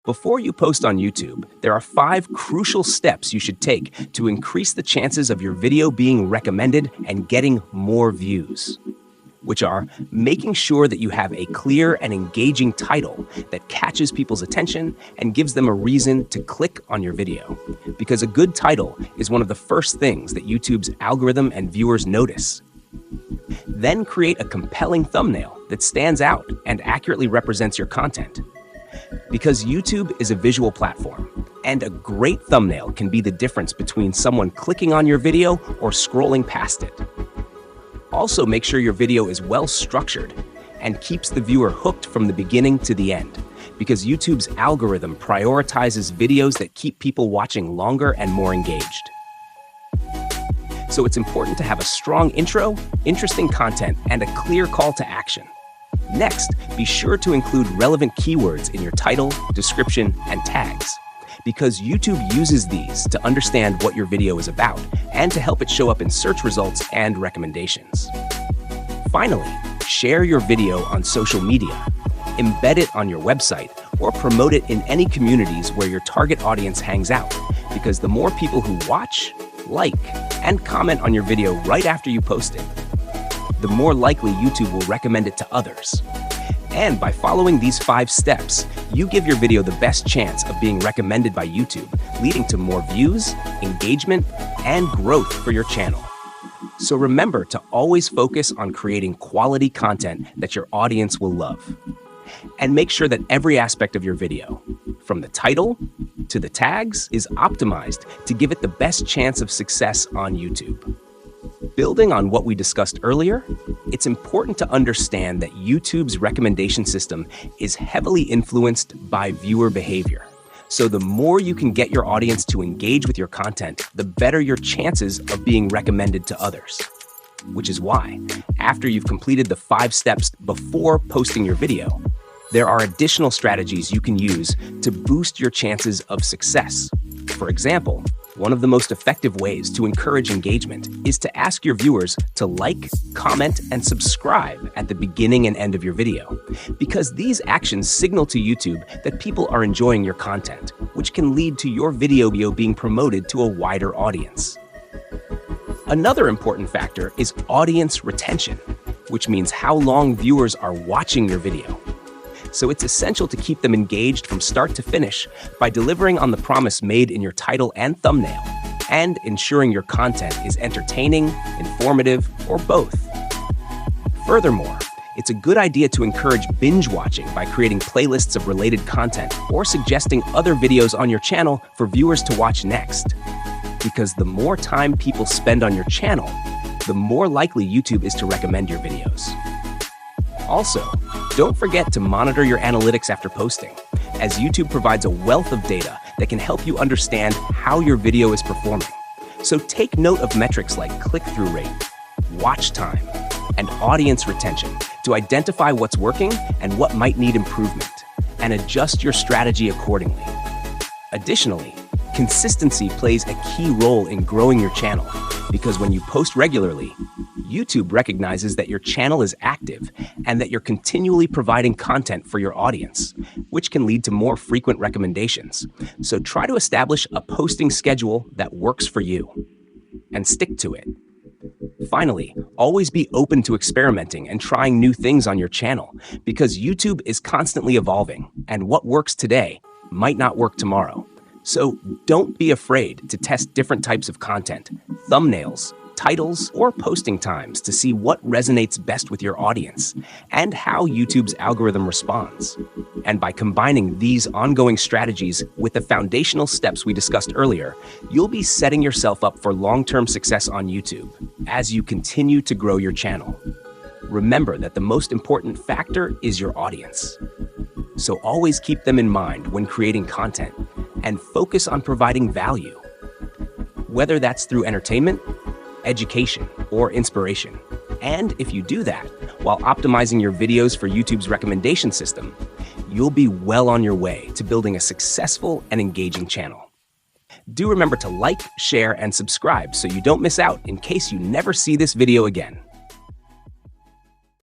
Before you post on YouTube, there are 5 crucial steps you should take to increase the chances of your video being recommended and getting more views, which are making sure that you have a clear and engaging title that catches people's attention and gives them a reason to click on your video. Because a good title is one of the first things that YouTube's algorithm and viewers notice. Then create a compelling thumbnail that stands out and accurately represents your content. Because YouTube is a visual platform, and a great thumbnail can be the difference between someone clicking on your video or scrolling past it. Also, make sure your video is well structured and keeps the viewer hooked from the beginning to the end, because YouTube's algorithm prioritizes videos that keep people watching longer and more engaged. So it's important to have a strong intro, interesting content, and a clear call to action. Next, be sure to include relevant keywords in your title, description, and tags, because YouTube uses these to understand what your video is about and to help it show up in search results and recommendations. Finally, share your video on social media, embed it on your website, or promote it in any communities where your target audience hangs out, because the more people who watch, like, and comment on your video right after you post it, the more likely YouTube will recommend it to others. And by following these 5 steps, you give your video the best chance of being recommended by YouTube, leading to more views, engagement, and growth for your channel. So remember to always focus on creating quality content that your audience will love. And make sure that every aspect of your video, from the title to the tags, is optimized to give it the best chance of success on YouTube. Building on what we discussed earlier, it's important to understand that YouTube's recommendation system is heavily influenced by viewer behavior. So the more you can get your audience to engage with your content, the better your chances of being recommended to others. Which is why, after you've completed the 5 steps before posting your video, there are additional strategies you can use to boost your chances of success. For example, one of the most effective ways to encourage engagement is to ask your viewers to like, comment, and subscribe at the beginning and end of your video, because these actions signal to YouTube that people are enjoying your content, which can lead to your video being promoted to a wider audience. Another important factor is audience retention, which means how long viewers are watching your video. So it's essential to keep them engaged from start to finish by delivering on the promise made in your title and thumbnail, and ensuring your content is entertaining, informative, or both. Furthermore, it's a good idea to encourage binge watching by creating playlists of related content or suggesting other videos on your channel for viewers to watch next. Because the more time people spend on your channel, the more likely YouTube is to recommend your videos. Also, don't forget to monitor your analytics after posting, as YouTube provides a wealth of data that can help you understand how your video is performing. So take note of metrics like click-through rate, watch time, and audience retention to identify what's working and what might need improvement, and adjust your strategy accordingly. Additionally, consistency plays a key role in growing your channel, because when you post regularly, YouTube recognizes that your channel is active and that you're continually providing content for your audience, which can lead to more frequent recommendations. So try to establish a posting schedule that works for you and stick to it. Finally, always be open to experimenting and trying new things on your channel, because YouTube is constantly evolving, and what works today might not work tomorrow. So don't be afraid to test different types of content, thumbnails, titles, or posting times to see what resonates best with your audience and how YouTube's algorithm responds. And by combining these ongoing strategies with the foundational steps we discussed earlier, you'll be setting yourself up for long-term success on YouTube as you continue to grow your channel. Remember that the most important factor is your audience. So always keep them in mind when creating content and focus on providing value, whether that's through entertainment, education, or inspiration. And if you do that while optimizing your videos for YouTube's recommendation system, you'll be well on your way to building a successful and engaging channel. Do remember to like, share, and subscribe so you don't miss out in case you never see this video again.